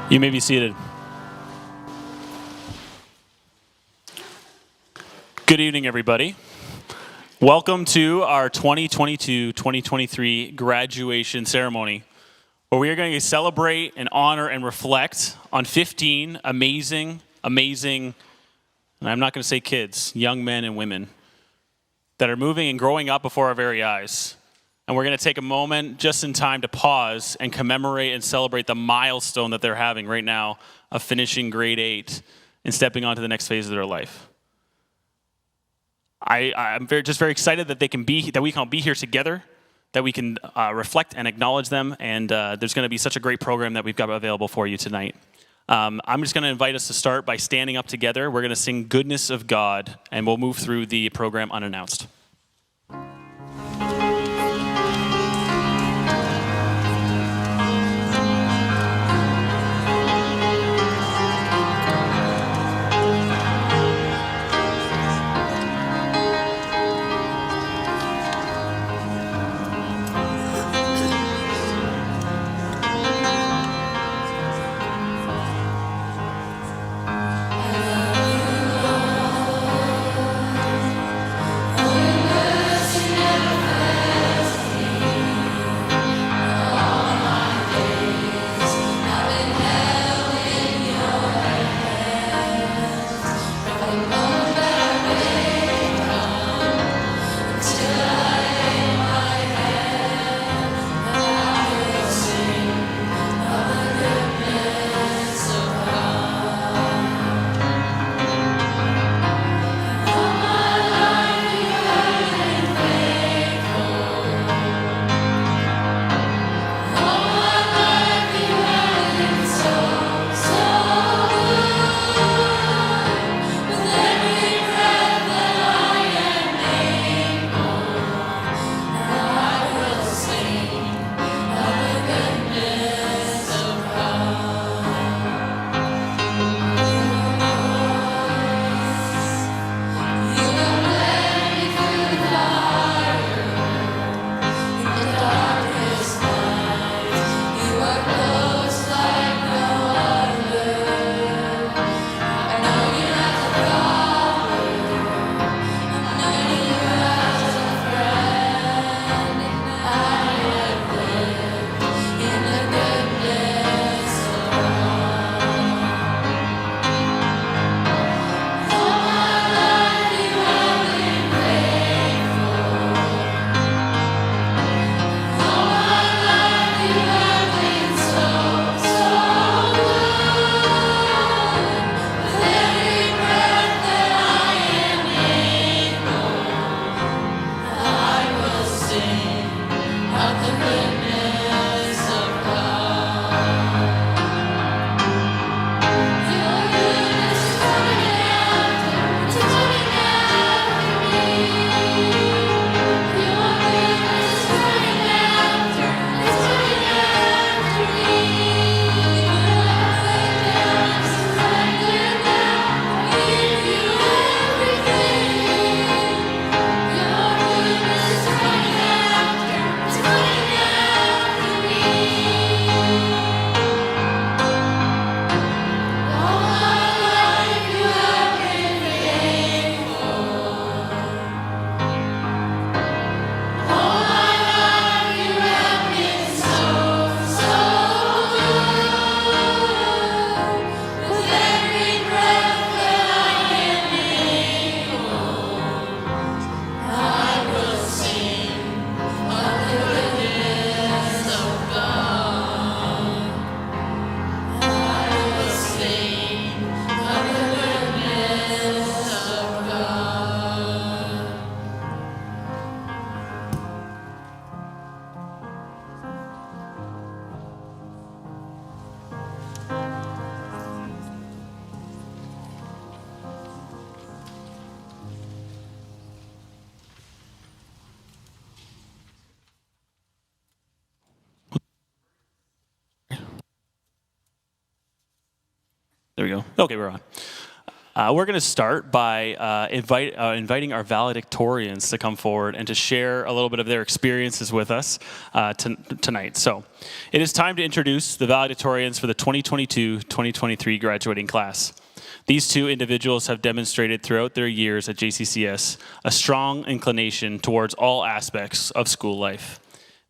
You may be seated. Good evening, everybody. Welcome to our 2022-2023 graduation ceremony, where we are going to celebrate and honor and reflect on 15 amazing, and I'm not going to say kids, young men and women that are moving and growing up before our very eyes. And we're going to take a moment just in time to pause and commemorate and celebrate the milestone that they're having right now of finishing grade 8 and stepping on to the next phase of their life. I'm very excited that we can all be here together, that we can reflect and acknowledge them, and there's going to be such a great program that we've got available for you tonight. I'm just going to invite us to start by standing up together. We're going to sing Goodness of God, and we'll move through the program unannounced. There we go. Okay, we're on. We're going to start by inviting our valedictorians to come forward and to share a little bit of their experiences with us tonight. So it is time to introduce the valedictorians for the 2022-2023 graduating class. These two individuals have demonstrated throughout their years at JCCS a strong inclination towards all aspects of school life.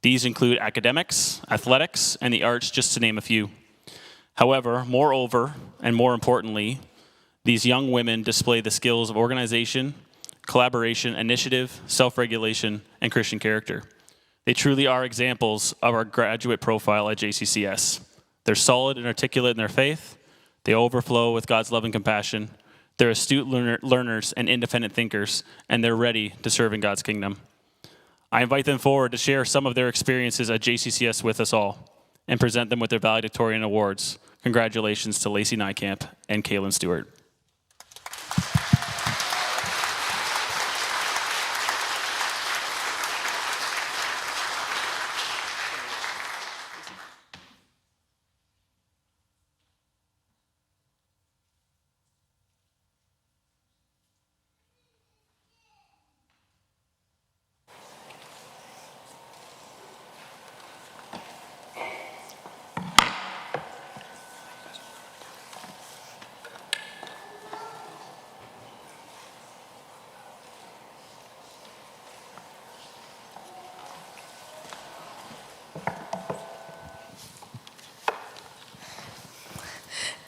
These include academics, athletics, and the arts, just to name a few. However, moreover, and more importantly, these young women display the skills of organization, collaboration, initiative, self-regulation, and Christian character. They truly are examples of our graduate profile at JCCS. They're solid and articulate in their faith. They overflow with God's love and compassion. They're astute learners and independent thinkers, and they're ready to serve in God's kingdom. I invite them forward to share some of their experiences at JCCS with us all and present them with their valedictorian awards. Congratulations to Lacey Niekamp and Kaylin Stewart.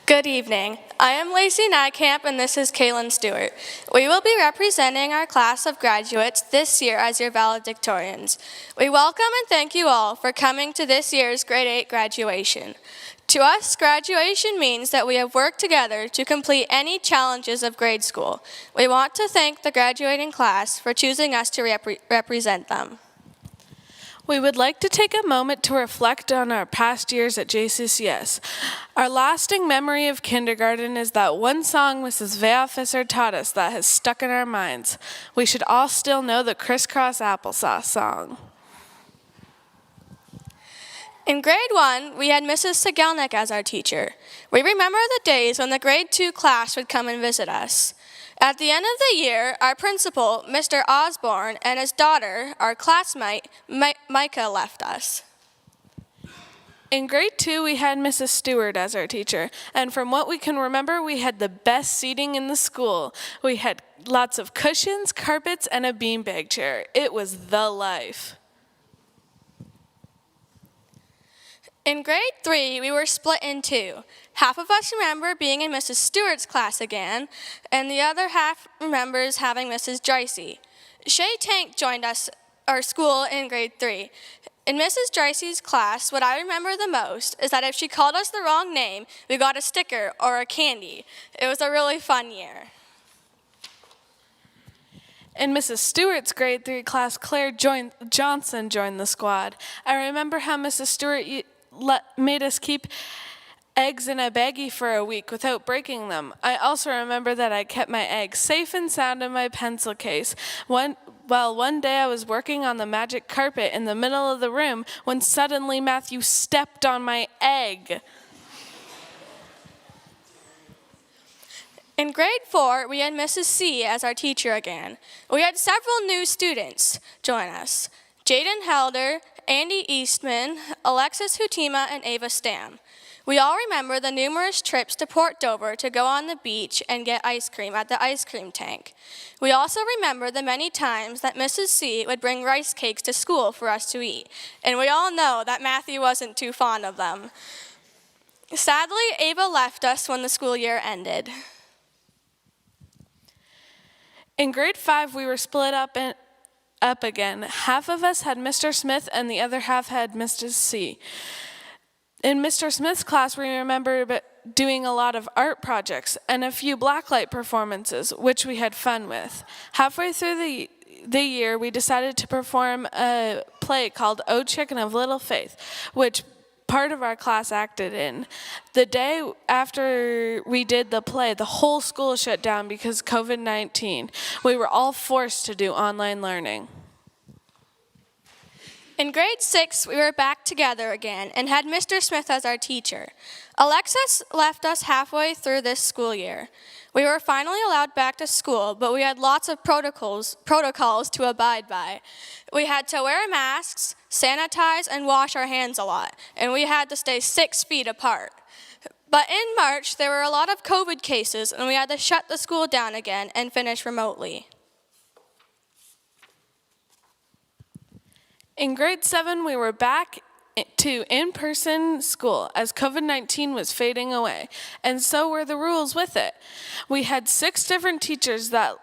Good evening. I am Lacey Niekamp, and this is Kaylin Stewart. We will be representing our class of graduates this year as your valedictorians. We welcome and thank you all for coming to this year's Grade 8 graduation. To us, graduation means that we have worked together to complete any challenges of grade school. We want to thank the graduating class for choosing us to represent them. We would like to take a moment to reflect on our past years at JCCS. Our lasting memory of kindergarten is that one song Mrs. Veofficer taught us that has stuck in our minds. We should all still know the crisscross applesauce song. In grade 1, we had Mrs. Sigelnik as our teacher. We remember the days when the grade 2 class would come and visit us. At the end of the year, our principal, Mr. Osborne, and his daughter, our classmate, Micah, left us. In grade 2, we had Mrs. Stewart as our teacher, and from what we can remember, we had the best seating in the school. We had lots of cushions, carpets, and a beanbag chair. It was the life. In grade 3, we were split in two. Half of us remember being in Mrs. Stewart's class again, and the other half remembers having Mrs. Dicey. Shay Tank joined our school in grade 3. In Mrs. Dicey's class, what I remember the most is that if she called us the wrong name, we got a sticker or a candy. It was a really fun year. In Mrs. Stewart's grade 3 class, Claire Johnson joined the squad. I remember how Mrs. Stewart made us keep eggs in a baggie for a week without breaking them. I also remember that I kept my eggs safe and sound in my pencil case. One day I was working on the magic carpet in the middle of the room when suddenly Matthew stepped on my egg. In grade 4, we had Mrs. C as our teacher again. We had several new students join us: Jaden Helder, Andy Eastman, Alexis Hutima, and Ava Stam. We all remember the numerous trips to Port Dover to go on the beach and get ice cream at the ice cream tank. We also remember the many times that Mrs. C would bring rice cakes to school for us to eat, and we all know that Matthew wasn't too fond of them. Sadly, Ava left us when the school year ended. In grade 5, we were split up again. Half of us had Mr. Smith and the other half had Mr. C. In Mr. Smith's class, we remember doing a lot of art projects and a few blacklight performances, which we had fun with. Halfway through the year, we decided to perform a play called O Chicken of Little Faith, which part of our class acted in. The day after we did the play, the whole school shut down because COVID-19. We were all forced to do online learning. In grade 6, we were back together again and had Mr. Smith as our teacher. Alexis left us halfway through this school year. We were finally allowed back to school, but we had lots of protocols to abide by. We had to wear masks, sanitize, and wash our hands a lot, and we had to stay 6 feet apart. But in March, there were a lot of COVID cases, and we had to shut the school down again and finish remotely. In grade 7, we were back to in-person school as COVID-19 was fading away, and so were the rules with it. We had 6 different teachers that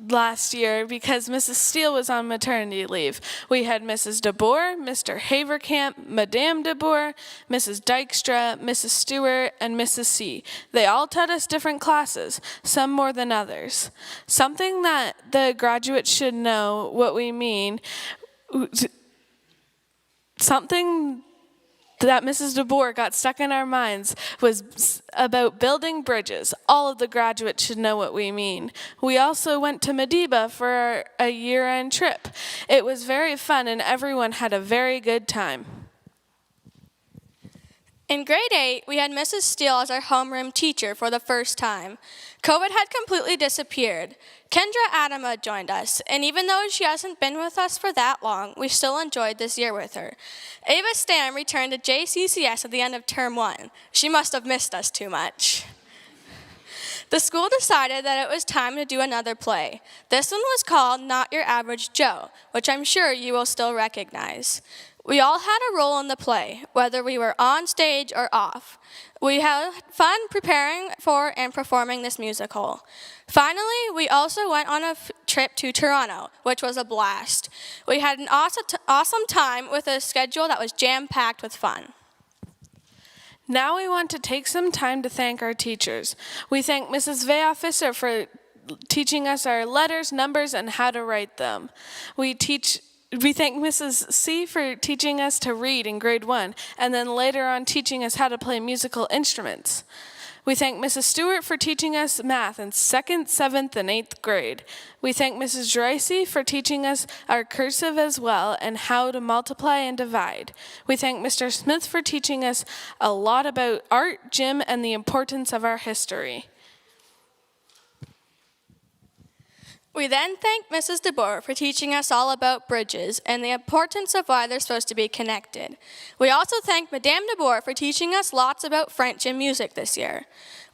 last year because Mrs. Steele was on maternity leave. We had Mrs. DeBoer, Mr. Haverkamp, Madame DeBoer, Mrs. Dykstra, Mrs. Stewart, and Mrs. C. They all taught us different classes, some more than others. Something that the graduates should know what we mean. Something that Mrs. DeBoer got stuck in our minds was about building bridges. All of the graduates should know what we mean. We also went to Madiba for a year-end trip. It was very fun and everyone had a very good time. In grade 8, we had Mrs. Steele as our homeroom teacher for the first time. COVID had completely disappeared. Kendra Adama joined us, and even though she hasn't been with us for that long, we still enjoyed this year with her. Ava Stam returned to JCCS at the end of term 1. She must have missed us too much. The school decided that it was time to do another play. This one was called Not Your Average Joe, which I'm sure you will still recognize. We all had a role in the play, whether we were on stage or off. We had fun preparing for and performing this musical. Finally, we also went on a trip to Toronto, which was a blast. We had an awesome time with a schedule that was jam-packed with fun. Now we want to take some time to thank our teachers. We thank Mrs. Vea Fisser for teaching us our letters, numbers, and how to write them. We thank Mrs. C for teaching us to read in grade 1, and then later on teaching us how to play musical instruments. We thank Mrs. Stewart for teaching us math in 2nd, 7th, and 8th grade. We thank Mrs. Dreisy for teaching us our cursive as well and how to multiply and divide. We thank Mr. Smith for teaching us a lot about art, gym, and the importance of our history. We then thank Mrs. DeBoer for teaching us all about bridges and the importance of why they're supposed to be connected. We also thank Madame DeBoer for teaching us lots about French and music this year.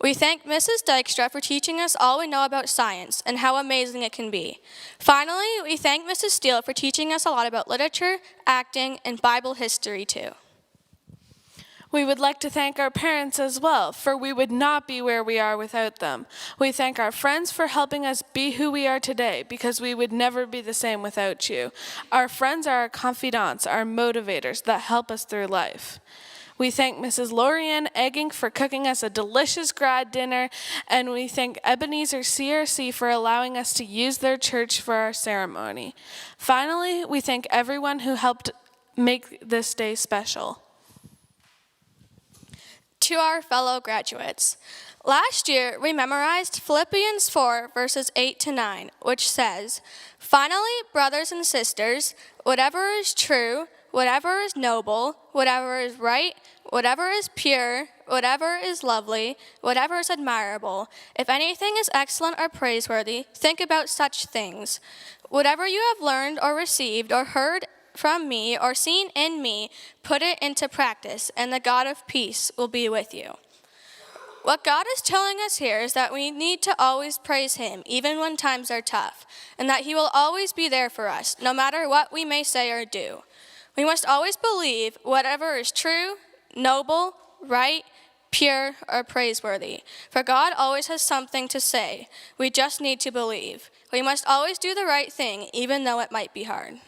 We thank Mrs. Dykstra for teaching us all we know about science and how amazing it can be. Finally, we thank Mrs. Steele for teaching us a lot about literature, acting, and Bible history too. We would like to thank our parents as well, for we would not be where we are without them. We thank our friends for helping us be who we are today, because we would never be the same without you. Our friends are our confidants, our motivators that help us through life. We thank Mrs. Lorianne Egging for cooking us a delicious grad dinner, and we thank Ebenezer CRC for allowing us to use their church for our ceremony. Finally, we thank everyone who helped make this day special. To our fellow graduates, last year we memorized Philippians 4, verses 8 to 9, which says, "Finally, brothers and sisters, whatever is true, whatever is noble, whatever is right, whatever is pure, whatever is lovely, whatever is admirable, if anything is excellent or praiseworthy, think about such things. Whatever you have learned or received or heard from me or seen in me, put it into practice, and the God of peace will be with you." What God is telling us here is that we need to always praise him, even when times are tough, and that he will always be there for us, no matter what we may say or do. We must always believe whatever is true, noble, right, pure, or praiseworthy, for God always has something to say. We just need to believe. We must always do the right thing, even though it might be hard.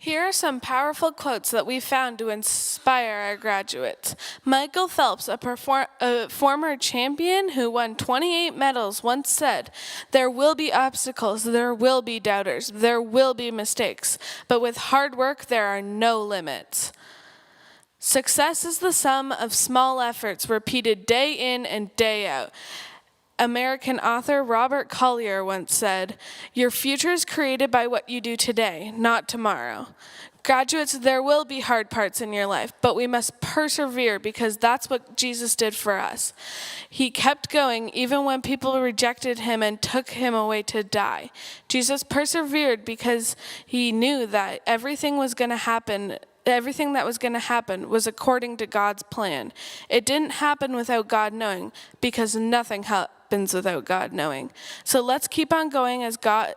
Here are some powerful quotes that we found to inspire our graduates. Michael Phelps, a former champion who won 28 medals, once said, "There will be obstacles, there will be doubters, there will be mistakes, but with hard work there are no limits." Success is the sum of small efforts repeated day in and day out. American author Robert Collier once said, "Your future is created by what you do today, not tomorrow." Graduates, there will be hard parts in your life, but we must persevere because that's what Jesus did for us. He kept going even when people rejected him and took him away to die. Jesus persevered because he knew that everything that was going to happen was according to God's plan. It didn't happen without God knowing, because nothing happens without God knowing. So let's keep on going as God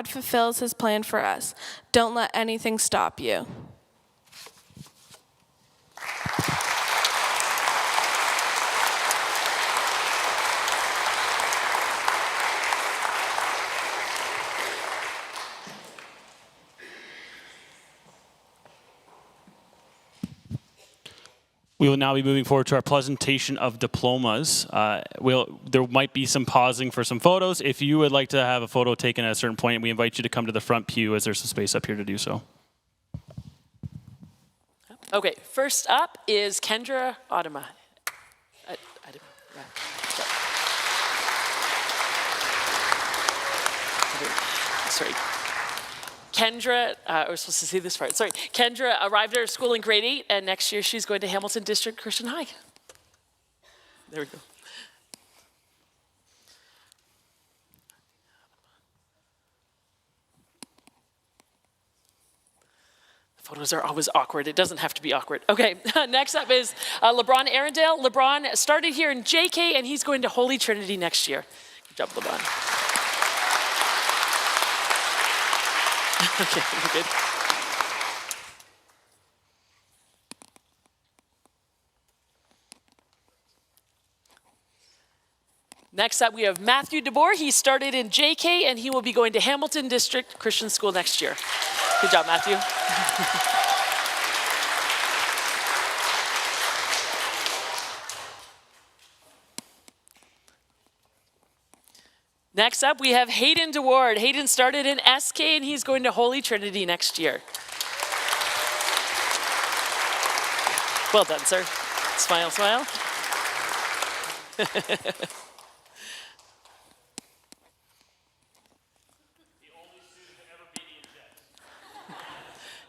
fulfills his plan for us. Don't let anything stop you. We will now be moving forward to our presentation of diplomas. There might be some pausing for some photos. If you would like to have a photo taken at a certain point, we invite you to come to the front pew, as there's some space up here to do so. Okay, first up is Kendra Adama. Sorry. Kendra, we're supposed to see this part. Sorry. Kendra arrived at our school in grade 8, and next year she's going to Hamilton District Christian High. There we go. Photos are always awkward. It doesn't have to be awkward. Okay, next up is LeBron Arundel. LeBron started here in JK, and he's going to Holy Trinity next year. Good job, LeBron. Okay, you're good. Next up, we have Matthew DeBoer. He started in JK, and he will be going to Hamilton District Christian School next year. Good job, Matthew. Next up, we have Hayden DeWard. Hayden started in SK, and he's going to Holy Trinity next year. Well done, sir. Smile, smile.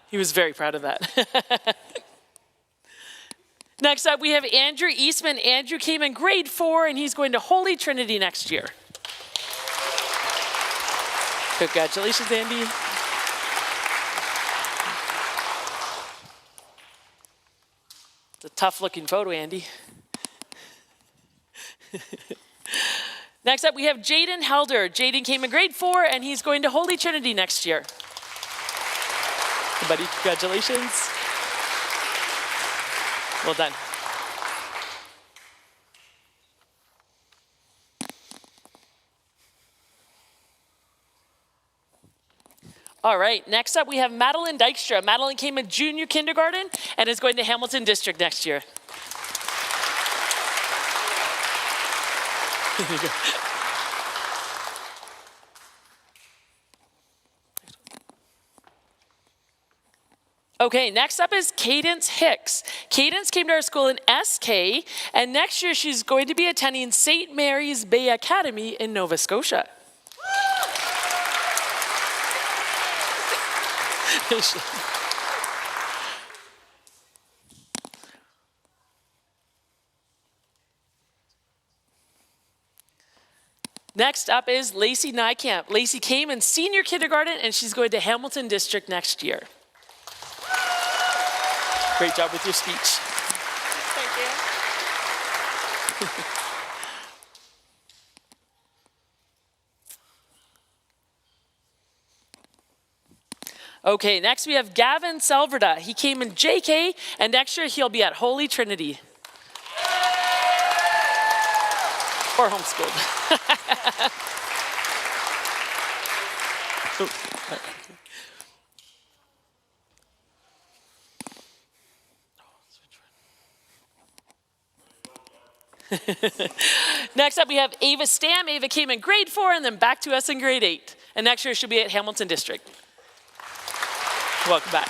He was very proud of that. Next up, we have Andrew Eastman. Andrew came in grade 4, and he's going to Holy Trinity next year. Congratulations, Andy. It's a tough-looking photo, Andy. Next up, we have Jaden Helder. Jaden came in grade 4, and he's going to Holy Trinity next year. Hey, buddy, congratulations. Well done. All right, next up we have Madeline Dykstra. Madeline came in junior kindergarten and is going to Hamilton District next year. Okay, next up is Cadence Hicks. Cadence came to our school in SK, and next year she's going to be attending St. Mary's Bay Academy in Nova Scotia. Next up is Lacey Nykamp. Lacey came in senior kindergarten, and she's going to Hamilton District next year. Great job with your speech. Thank you. Okay, next we have Gavin Selverda. He came in JK, and next year he'll be at Holy Trinity. Or homeschooled. Next up we have Ava Stam. Ava came in grade 4 and then back to us in grade 8. And next year she'll be at Hamilton District. Welcome back.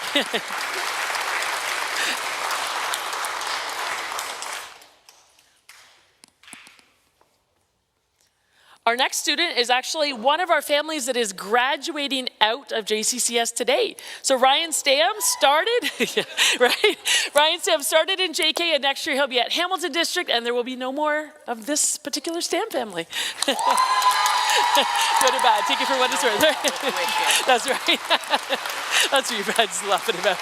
Our next student is actually one of our families that is graduating out of JCCS today. So Ryan Stam started, right? Ryan Stam started in JK, and next year he'll be at Hamilton District, and there will be no more of this particular Stam family. Good or bad, take it for what it's worth. That's right. That's what your Brad's laughing about.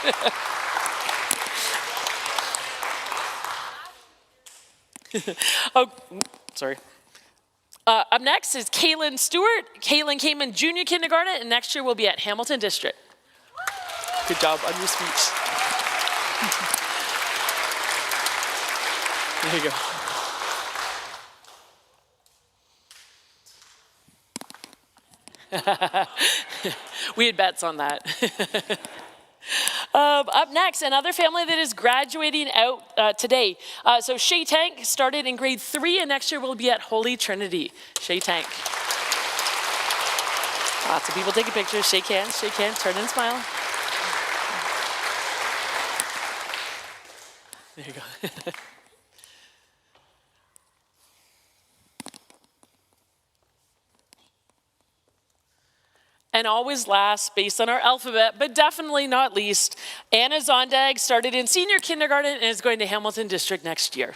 Oh, sorry. Up next is Kaylin Stewart. Kaylin came in junior kindergarten, and next year will be at Hamilton District. Good job on your speech. There you go. We had bets on that. Up next, another family that is graduating out today. So Shay Tank started in grade 3, and next year will be at Holy Trinity. Shay Tank. Lots of people taking pictures. Shake hands, turn and smile. There you go. And always last, based on our alphabet, but definitely not least, Anna Zondag started in senior kindergarten and is going to Hamilton District next year.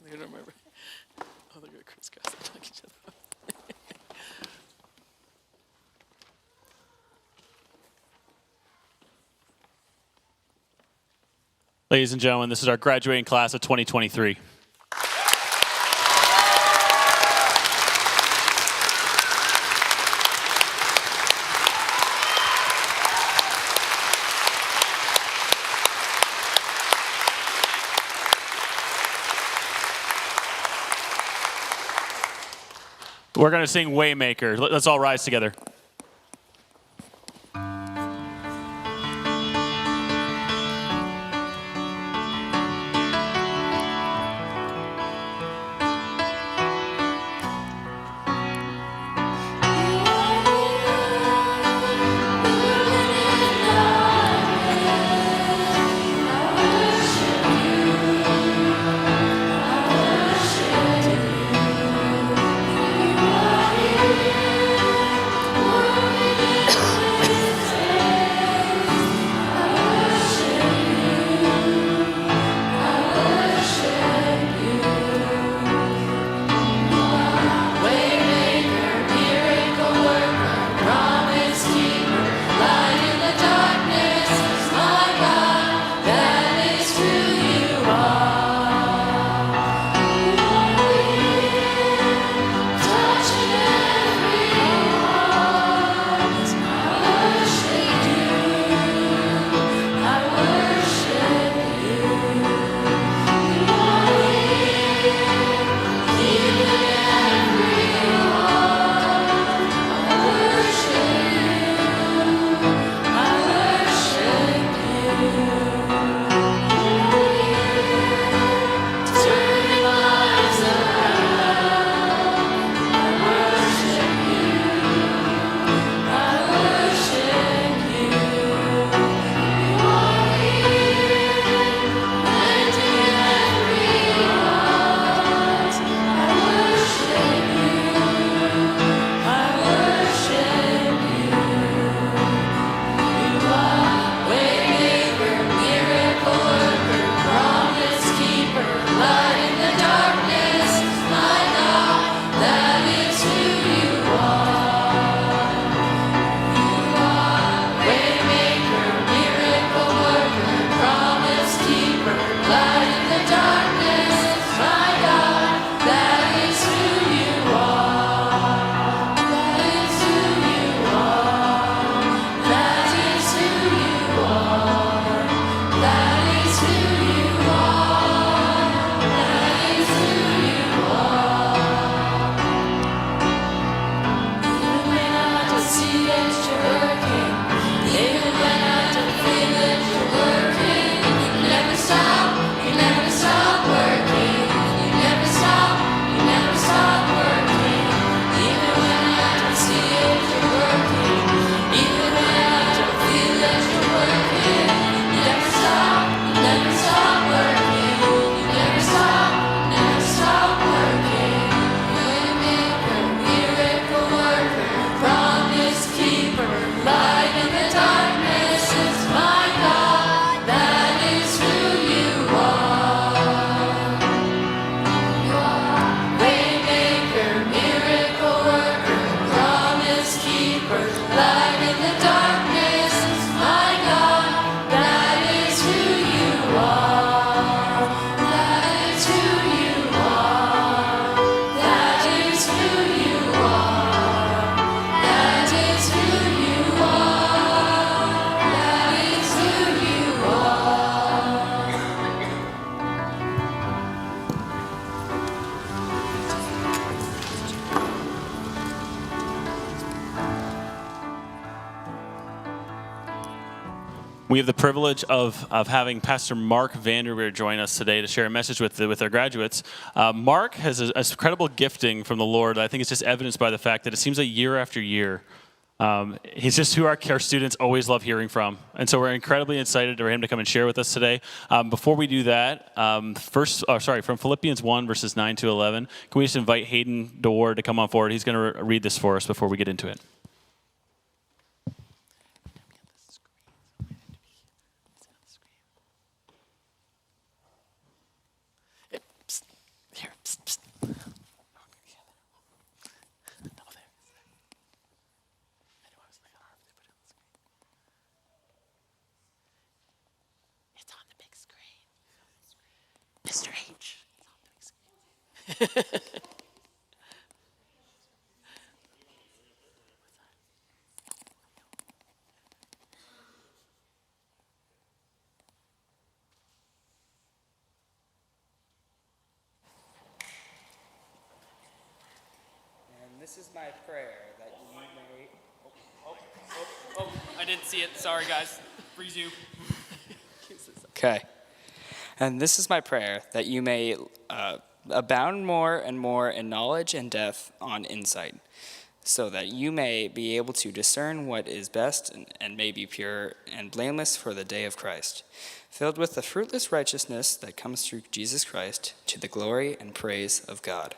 I don't remember. Oh, look at Chris guys talking each other. Ladies and gentlemen, this is our graduating class of 2023. We're going to sing Waymaker. Let's all rise together. You We have the privilege of having Pastor Mark Vanderweer join us today to share a message with our graduates. Mark has a incredible gifting from the Lord. I think it's just evidenced by the fact that it seems like year after year, he's just who our students always love hearing from. And so we're incredibly excited for him to come and share with us today. Before we do that, from Philippians 1, verses 9 to 11, can we just invite Hayden DeWard to come on forward? He's going to read this for us before we get into it. Mr. H. And this is my prayer that you may. I didn't see it. Sorry, guys. Resume. Okay. And this is my prayer that you may abound more and more in knowledge and depth on insight, so that you may be able to discern what is best and may be pure and blameless for the day of Christ, filled with the fruitless righteousness that comes through Jesus Christ, to the glory and praise of God.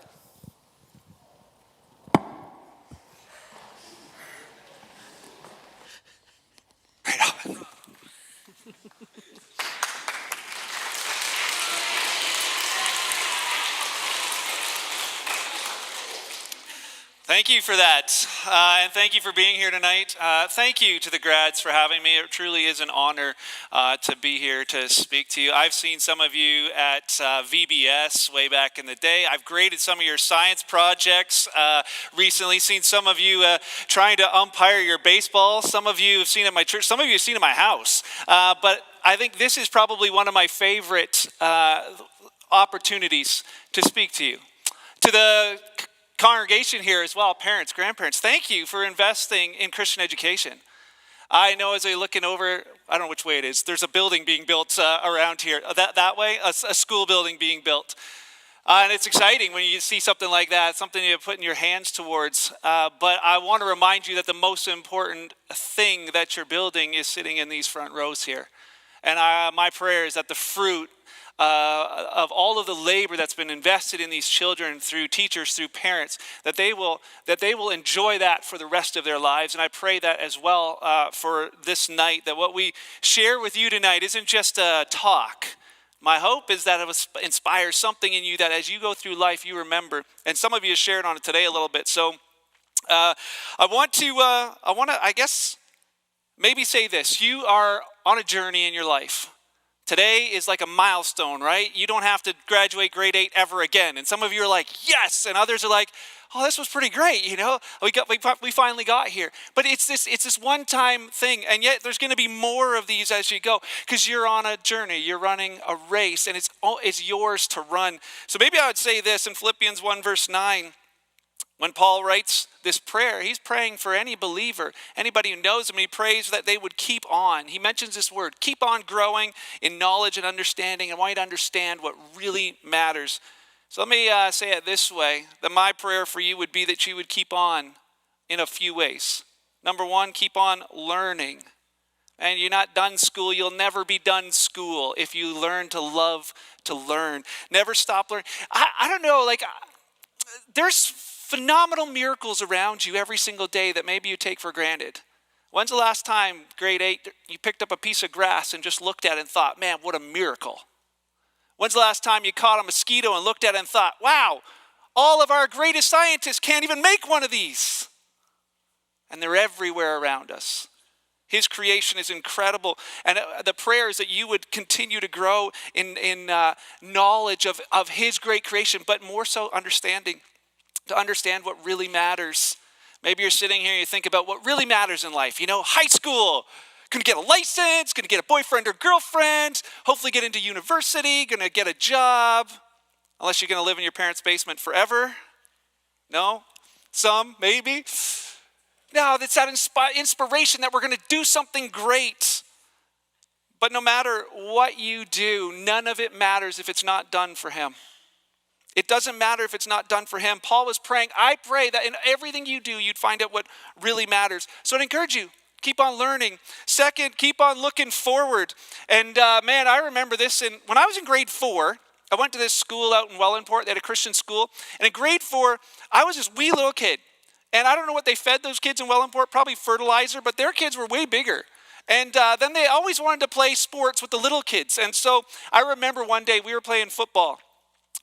Thank you for that, and thank you for being here tonight. Thank you to the grads for having me. It truly is an honor to be here to speak to you. I've seen some of you at VBS way back in the day. I've graded some of your science projects recently, seen some of you trying to umpire your baseball. Some of you have seen it at my church. Some of you have seen it at my house. But I think this is probably one of my favorite opportunities to speak to you. To the congregation here as well, parents, grandparents, thank you for investing in Christian education. I know as I'm looking over, I don't know which way it is, there's a building being built around here. That way, a school building being built. And it's exciting when you see something like that, something you're putting your hands towards. But I want to remind you that the most important thing that you're building is sitting in these front rows here. And my prayer is that the fruit of all of the labor that's been invested in these children through teachers, through parents, that they will enjoy that for the rest of their lives. And I pray that as well for this night, that what we share with you tonight isn't just a talk. My hope is that it will inspire something in you that as you go through life, you remember. And some of you shared on it today a little bit. So I want to, I guess, maybe say this. You are on a journey in your life. Today is like a milestone, right? You don't have to graduate grade 8 ever again. And some of you are like, yes. And others are like, oh, this was pretty great. You know, we finally got here. But it's this one-time thing. And yet there's going to be more of these as you go, because you're on a journey. You're running a race, and it's yours to run. So maybe I would say this in Philippians 1, verse 9. When Paul writes this prayer, he's praying for any believer, anybody who knows him. He prays that they would keep on. He mentions this word, keep on growing in knowledge and understanding. I want you to understand what really matters. So let me say it this way, that my prayer for you would be that you would keep on in a few ways. Number one, keep on learning. And you're not done school. You'll never be done school if you learn to love to learn. Never stop learning. I don't know, there's phenomenal miracles around you every single day that maybe you take for granted. When's the last time, grade 8, you picked up a piece of grass and just looked at it and thought, man, what a miracle? When's the last time you caught a mosquito and looked at it and thought, wow, all of our greatest scientists can't even make one of these? And they're everywhere around us. His creation is incredible. And the prayer is that you would continue to grow in knowledge of his great creation, but more so understanding. To understand what really matters. Maybe you're sitting here and you think about what really matters in life. You know, high school, gonna get a license, gonna get a boyfriend or girlfriend, hopefully get into university, gonna get a job. Unless you're gonna live in your parents' basement forever. No? Some, maybe. No, it's that inspiration that we're gonna do something great. But no matter what you do, none of it matters if it's not done for him. It doesn't matter if it's not done for him. Paul was praying, I pray that in everything you do, you'd find out what really matters. So I'd encourage you, keep on learning. Second, keep on looking forward. And man, I remember this when I was in grade 4, I went to this school out in Wellandport. They had a Christian school. And in grade 4, I was this wee little kid. And I don't know what they fed those kids in Wellandport, probably fertilizer, but their kids were way bigger. And then they always wanted to play sports with the little kids. And so I remember one day we were playing football.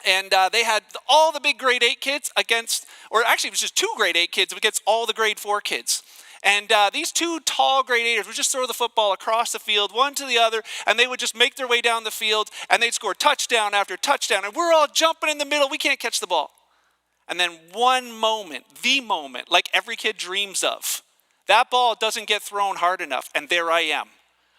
And they had all the big grade 8 kids against, or actually it was just 2 grade 8 kids against all the grade 4 kids. And these 2 tall grade 8ers would just throw the football across the field, one to the other, and they would just make their way down the field, and they'd score touchdown after touchdown. And we're all jumping in the middle. We can't catch the ball. And then one moment, the moment, like every kid dreams of, that ball doesn't get thrown hard enough, and there I am.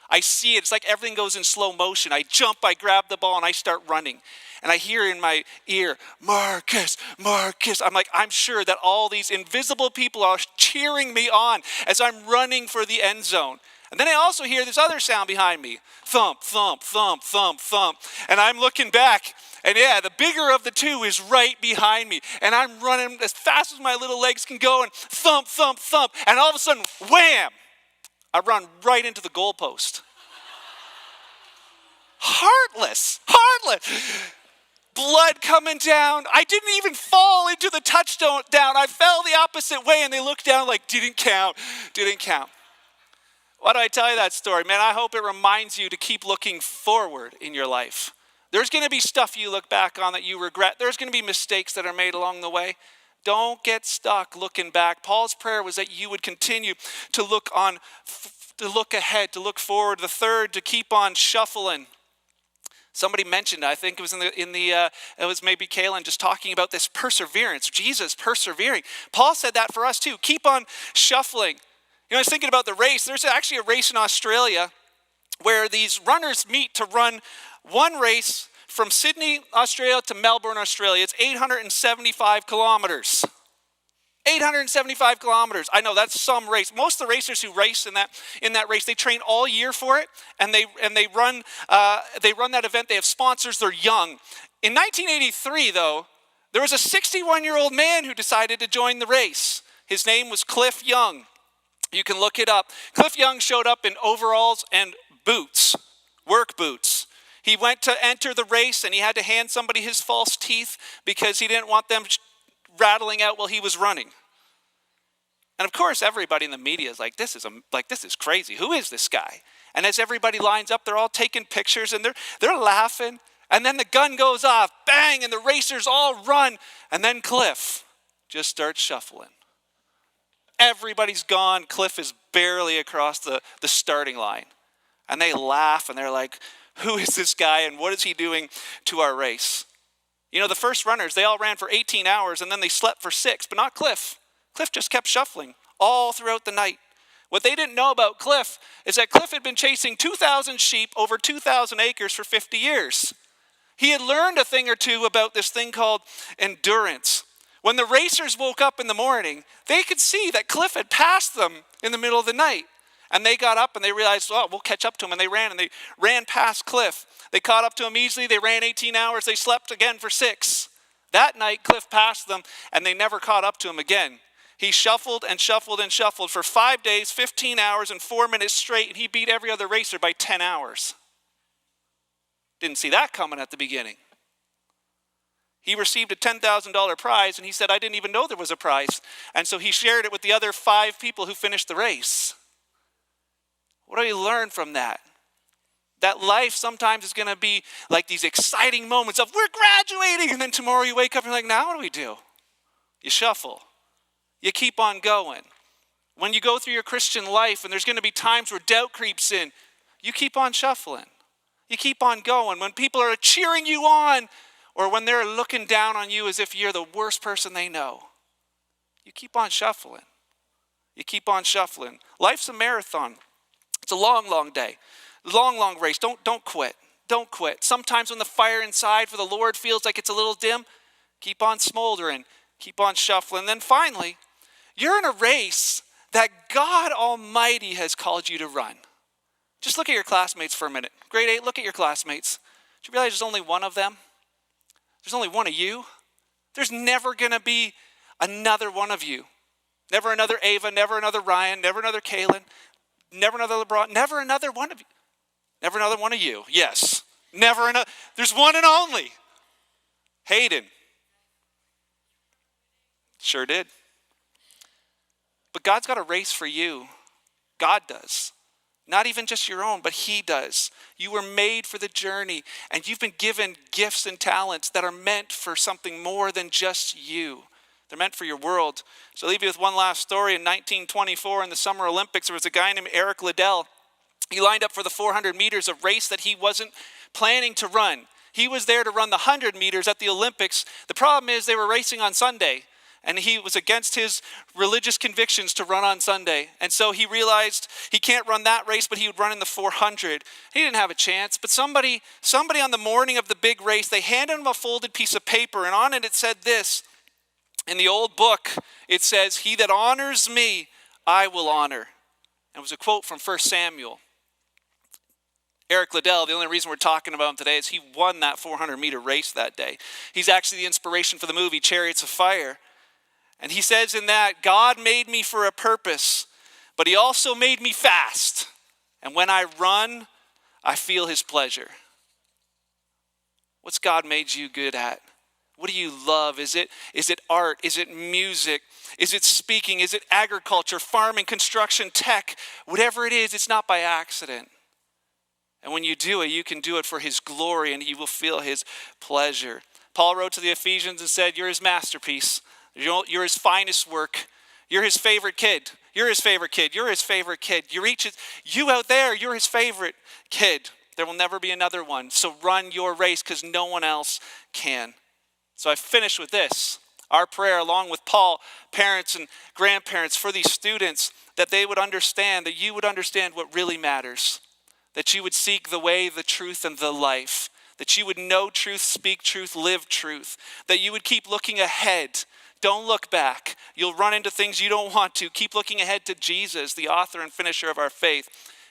I see it. It's like everything goes in slow motion. I jump, I grab the ball, and I start running. And I hear in my ear, Marcus, Marcus. I'm like, I'm sure that all these invisible people are cheering me on as I'm running for the end zone. And then I also hear this other sound behind me. Thump, thump, thump, thump, thump. And I'm looking back, and yeah, the bigger of the 2 is right behind me. And I'm running as fast as my little legs can go, and thump, thump, thump. And all of a sudden, wham! I run right into the goalpost. Heartless. Blood coming down. I didn't even fall into the touchdown. I fell the opposite way, and they looked down like, didn't count. Why do I tell you that story? Man, I hope it reminds you to keep looking forward in your life. There's going to be stuff you look back on that you regret. There's going to be mistakes that are made along the way. Don't get stuck looking back. Paul's prayer was that you would continue to look ahead, to look forward. The third, to keep on shuffling. Somebody mentioned, I think it was it was maybe Kaylin just talking about this perseverance, Jesus persevering. Paul said that for us too. Keep on shuffling. You know, I was thinking about the race. There's actually a race in Australia where these runners meet to run one race from Sydney, Australia to Melbourne, Australia. It's 875 kilometers. 875 kilometers. I know that's some race. Most of the racers who race in that race, they train all year for it, and they run that event. They have sponsors. They're young. In 1983, though, there was a 61-year-old man who decided to join the race. His name was Cliff Young. You can look it up. Cliff Young showed up in overalls and boots, work boots. He went to enter the race, and he had to hand somebody his false teeth because he didn't want them rattling out while he was running. And of course, everybody in the media is like, this is crazy. Who is this guy? And as everybody lines up, they're all taking pictures, and they're laughing. And then the gun goes off, bang, and the racers all run. And then Cliff just starts shuffling. Everybody's gone. Cliff is barely across the starting line. And they laugh, and they're like, who is this guy, and what is he doing to our race? You know, the first runners, they all ran for 18 hours, and then they slept for 6, but not Cliff. Cliff just kept shuffling all throughout the night. What they didn't know about Cliff is that Cliff had been chasing 2,000 sheep over 2,000 acres for 50 years. He had learned a thing or two about this thing called endurance. When the racers woke up in the morning, they could see that Cliff had passed them in the middle of the night. And they got up and they realized, oh, we'll catch up to him. And they ran past Cliff. They caught up to him easily. They ran 18 hours. They slept again for 6. That night, Cliff passed them, and they never caught up to him again. He shuffled and shuffled and shuffled for 5 days, 15 hours, and 4 minutes straight, and he beat every other racer by 10 hours. Didn't see that coming at the beginning. He received a $10,000 prize, and he said, I didn't even know there was a prize. And so he shared it with the other 5 people who finished the race. What do we learn from that? That life sometimes is going to be like these exciting moments of we're graduating, and then tomorrow you wake up and you're like, now what do we do? You shuffle. You keep on going. When you go through your Christian life and there's going to be times where doubt creeps in, you keep on shuffling. You keep on going. When people are cheering you on or when they're looking down on you as if you're the worst person they know, you keep on shuffling. You keep on shuffling. Life's a marathon. It's a long, long day. Long, long race. Don't quit. Don't quit. Sometimes when the fire inside for the Lord feels like it's a little dim, keep on smoldering. Keep on shuffling. Then finally, you're in a race that God Almighty has called you to run. Just look at your classmates for a minute. Grade 8, look at your classmates. Do you realize there's only one of them? There's only one of you. There's never going to be another one of you. Never another Ava, never another Ryan, never another Kaylin, never another LeBron, never another one of you. Never another one of you. Yes. Never another. There's one and only. Hayden. Sure did. But God's got a race for you. God does. Not even just your own, but he does. You were made for the journey, and you've been given gifts and talents that are meant for something more than just you. They're meant for your world. So I'll leave you with one last story. In 1924, in the Summer Olympics, there was a guy named Eric Liddell. He lined up for the 400 meters, a race that he wasn't planning to run. He was there to run the 100 meters at the Olympics. The problem is they were racing on Sunday, and he was against his religious convictions to run on Sunday. And so he realized he can't run that race, but he would run in the 400. He didn't have a chance, but somebody on the morning of the big race, they handed him a folded piece of paper, and on it said this. In the old book, it says, "He that honors me, I will honor." And it was a quote from 1 Samuel. Eric Liddell, the only reason we're talking about him today is he won that 400-meter race that day. He's actually the inspiration for the movie Chariots of Fire. And he says in that, God made me for a purpose, but he also made me fast. And when I run, I feel his pleasure. What's God made you good at? What do you love? Is it art? Is it music? Is it speaking? Is it agriculture, farming, construction, tech? Whatever it is, it's not by accident. And when you do it, you can do it for his glory, and you will feel his pleasure. Paul wrote to the Ephesians and said, you're his masterpiece. You're his finest work. You're his favorite kid. You're his favorite kid. You're his favorite kid. You out there, you're his favorite kid. There will never be another one. So run your race because no one else can. So I finish with this. Our prayer, along with Paul, parents and grandparents, for these students, that they would understand, that you would understand what really matters. That you would seek the way, the truth, and the life. That you would know truth, speak truth, live truth. That you would keep looking ahead. Don't look back. You'll run into things you don't want to. Keep looking ahead to Jesus, the author and finisher of our faith.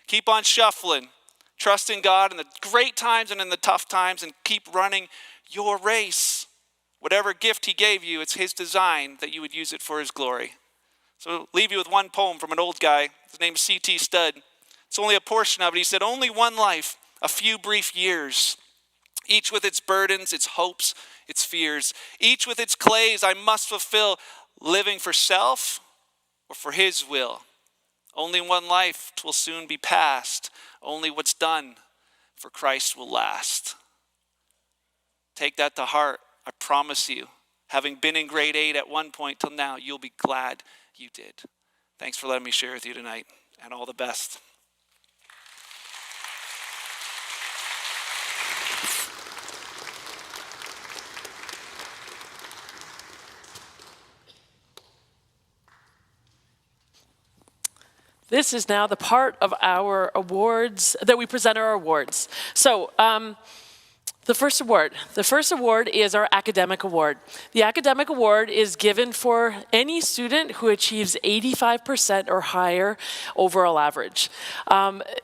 Keep on shuffling. Trust in God in the great times and in the tough times, and keep running your race. Whatever gift he gave you, it's his design that you would use it for his glory. So I'll leave you with one poem from an old guy. His name's C.T. Studd. It's only a portion of it. He said, only one life, a few brief years, each with its burdens, its hopes, its fears, each with its clays I must fulfill, living for self or for his will. Only one life, 'twill soon be past. Only what's done for Christ will last. Take that to heart. I promise you, having been in grade 8 at one point till now, you'll be glad you did. Thanks for letting me share with you tonight, and all the best. This is now the part of our awards that we present our awards. So the first award is our academic award. The academic award is given for any student who achieves 85% or higher overall average.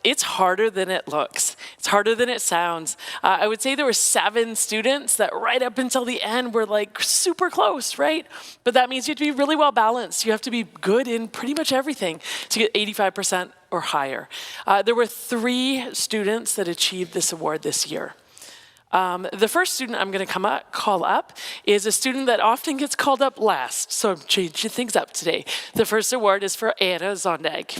It's harder than it looks. It's harder than it sounds. I would say there were 7 students that right up until the end were like super close, right? But that means you have to be really well balanced. You have to be good in pretty much everything to get 85% or higher. There were 3 students that achieved this award this year. The first student I'm going to call up is a student that often gets called up last, so I'm changing things up today. The first award is for Anna Zondag.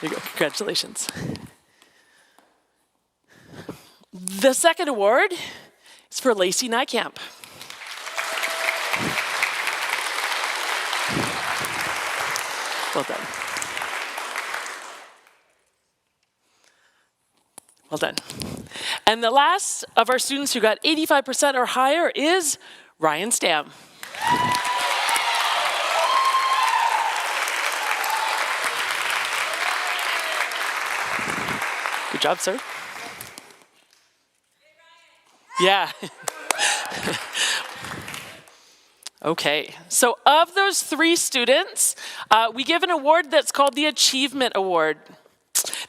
There you go, congratulations. The second award is for Lacey Nykamp. Well done. Well done. And the last of our students who got 85% or higher is Ryan Stam. Good job, sir. Yeah. Okay, so of those 3 students, we give an award that's called the Achievement Award.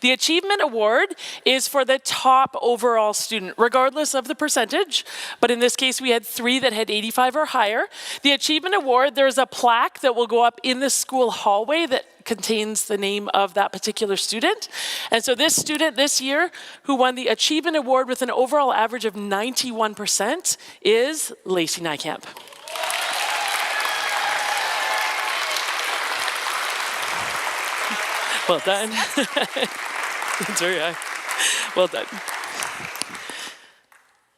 The Achievement Award is for the top overall student, regardless of the percentage, but in this case we had 3 that had 85 or higher. The Achievement Award, there's a plaque that will go up in the school hallway that contains the name of that particular student. And so this student this year who won the Achievement Award with an overall average of 91% is Lacey Nykamp. Well done. That's very high. Well done.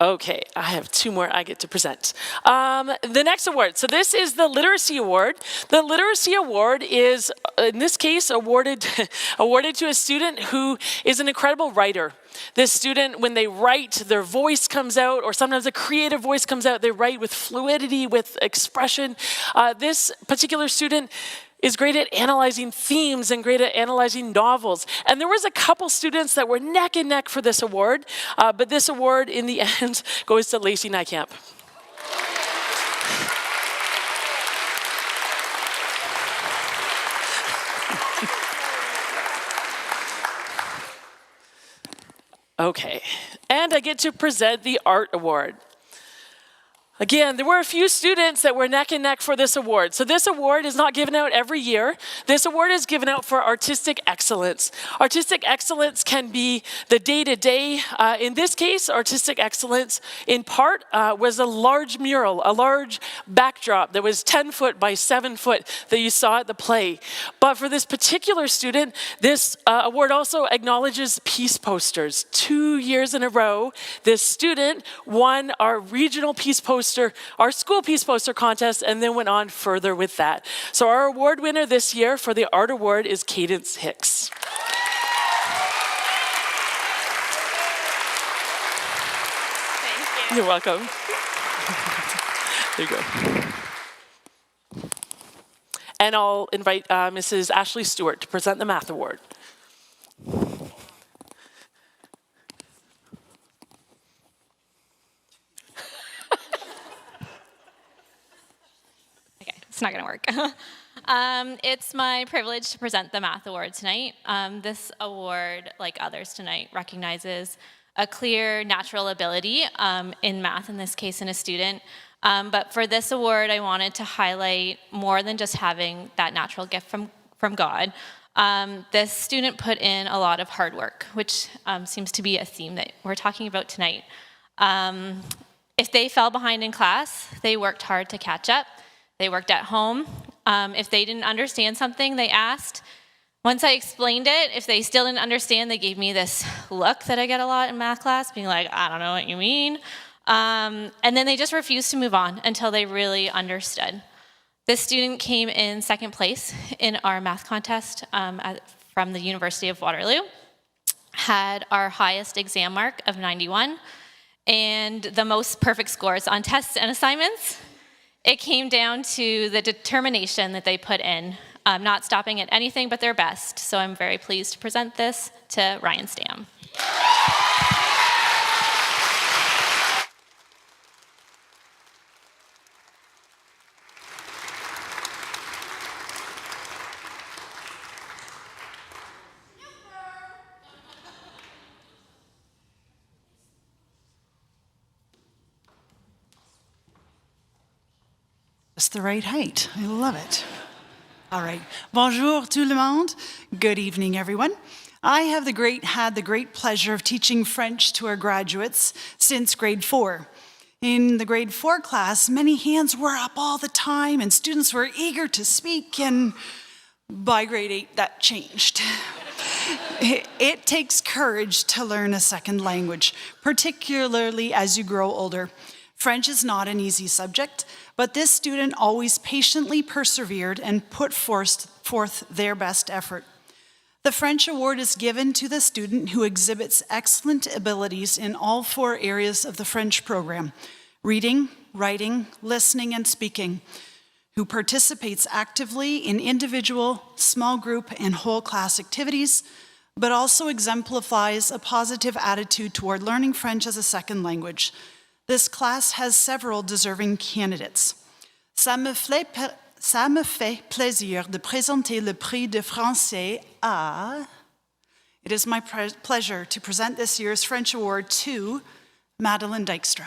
Okay, I have 2 more I get to present. The next award, so this is the Literacy Award. The Literacy Award is, in this case, awarded to a student who is an incredible writer. This student, when they write, their voice comes out, or sometimes a creative voice comes out. They write with fluidity, with expression. This particular student is great at analyzing themes and great at analyzing novels. And there was a couple students that were neck and neck for this award, but this award in the end goes to Lacey Nykamp. Okay, and I get to present the Art Award. Again, there were a few students that were neck and neck for this award. So this award is not given out every year. This award is given out for artistic excellence. Artistic excellence can be the day-to-day. In this case, artistic excellence in part was a large mural, a large backdrop that was 10 foot by 7 foot that you saw at the play. But for this particular student, this award also acknowledges peace posters. 2 years in a row, this student won our regional peace poster, our school peace poster contest, and then went on further with that. So our award winner this year for the Art Award is Cadence Hicks. Thank you. You're welcome. There you go. And I'll invite Mrs. Ashley Stewart to present the Math Award. It's not going to work. It's my privilege to present the Math Award tonight. This award, like others tonight, recognizes a clear natural ability in math, in this case in a student. But for this award, I wanted to highlight more than just having that natural gift from God. This student put in a lot of hard work, which seems to be a theme that we're talking about tonight. If they fell behind in class, they worked hard to catch up. They worked at home. If they didn't understand something, they asked. Once I explained it, if they still didn't understand, they gave me this look that I get a lot in math class, being like, I don't know what you mean. And then they just refused to move on until they really understood. This student came in second place in our math contest from the University of Waterloo, had our highest exam mark of 91, and the most perfect scores on tests and assignments. It came down to the determination that they put in, not stopping at anything but their best. So I'm very pleased to present this to Ryan Stam. Just the right height. I love it. All right. Bonjour tout le monde. Good evening, everyone. I have had the great pleasure of teaching French to our graduates since grade 4. In the grade 4 class, many hands were up all the time and students were eager to speak, and by grade 8, that changed. It takes courage to learn a second language, particularly as you grow older. French is not an easy subject, but this student always patiently persevered and put forth their best effort. The French award is given to the student who exhibits excellent abilities in all 4 areas of the French program: reading, writing, listening, and speaking, who participates actively in individual, small group, and whole class activities, but also exemplifies a positive attitude toward learning French as a second language. This class has several deserving candidates. Ça me fait plaisir de présenter le prix de français à... It is my pleasure to present this year's French Award to Madeline Dykstra.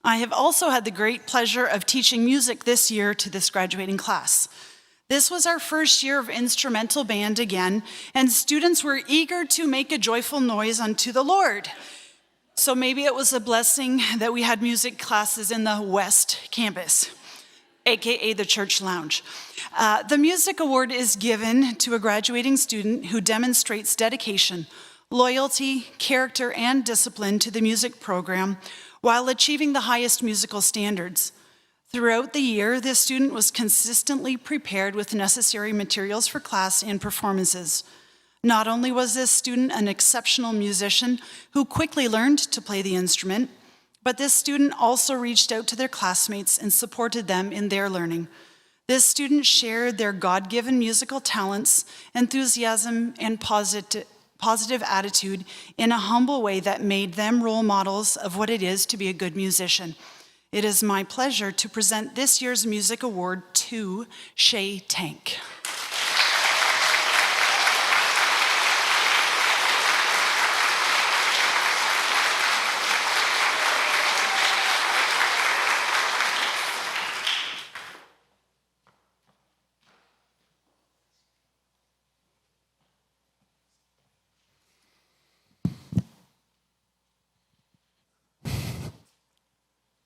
I have also had the great pleasure of teaching music this year to this graduating class. This was our first year of instrumental band again, and students were eager to make a joyful noise unto the Lord. So maybe it was a blessing that we had music classes in the West Campus, AKA the Church Lounge. The Music Award is given to a graduating student who demonstrates dedication, loyalty, character, and discipline to the music program while achieving the highest musical standards. Throughout the year, this student was consistently prepared with necessary materials for class and performances. Not only was this student an exceptional musician who quickly learned to play the instrument, but this student also reached out to their classmates and supported them in their learning. This student shared their God-given musical talents, enthusiasm, and positive attitude in a humble way that made them role models of what it is to be a good musician. It is my pleasure to present this year's Music Award to Shay Tank.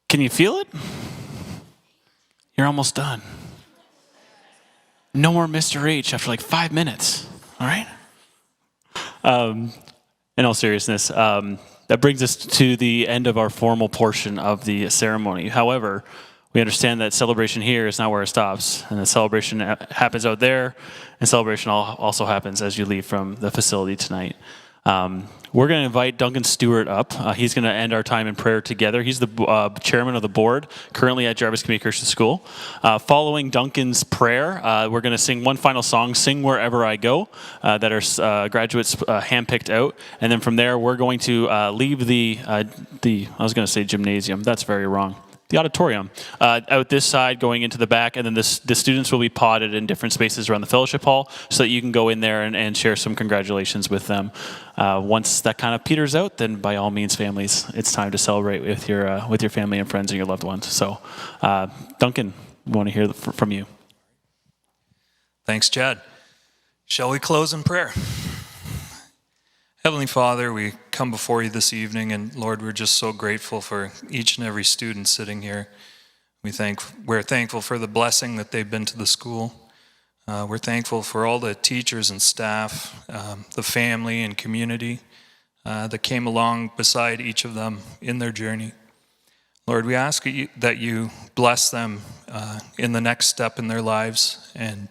Can you feel it? You're almost done. No more Mr. H after like 5 minutes, all right? In all seriousness, that brings us to the end of our formal portion of the ceremony. However, we understand that celebration here is not where it stops, and the celebration happens out there, and celebration also happens as you leave from the facility tonight. We're going to invite Duncan Stewart up. He's going to end our time in prayer together. He's the chairman of the board, currently at Jarvis Community Christian School. Following Duncan's prayer, we're going to sing one final song, Sing Wherever I Go, that our graduates handpicked out. And then from there, we're going to leave I was going to say gymnasium. That's very wrong. The auditorium, out this side going into the back, and then the students will be potted in different spaces around the fellowship hall so that you can go in there and share some congratulations with them. Once that kind of peters out, then by all means, families, it's time to celebrate with your family and friends and your loved ones. So, Duncan, we want to hear from you. Thanks, Chad. Shall we close in prayer? Heavenly Father, we come before you this evening, and Lord, we're just so grateful for each and every student sitting here. We're thankful for the blessing that they've been to the school. We're thankful for all the teachers and staff, the family and community that came along beside each of them in their journey. Lord, we ask that you bless them in the next step in their lives and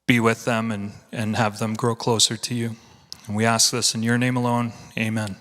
be with them and have them grow closer to you. And we ask this in your name alone. Amen.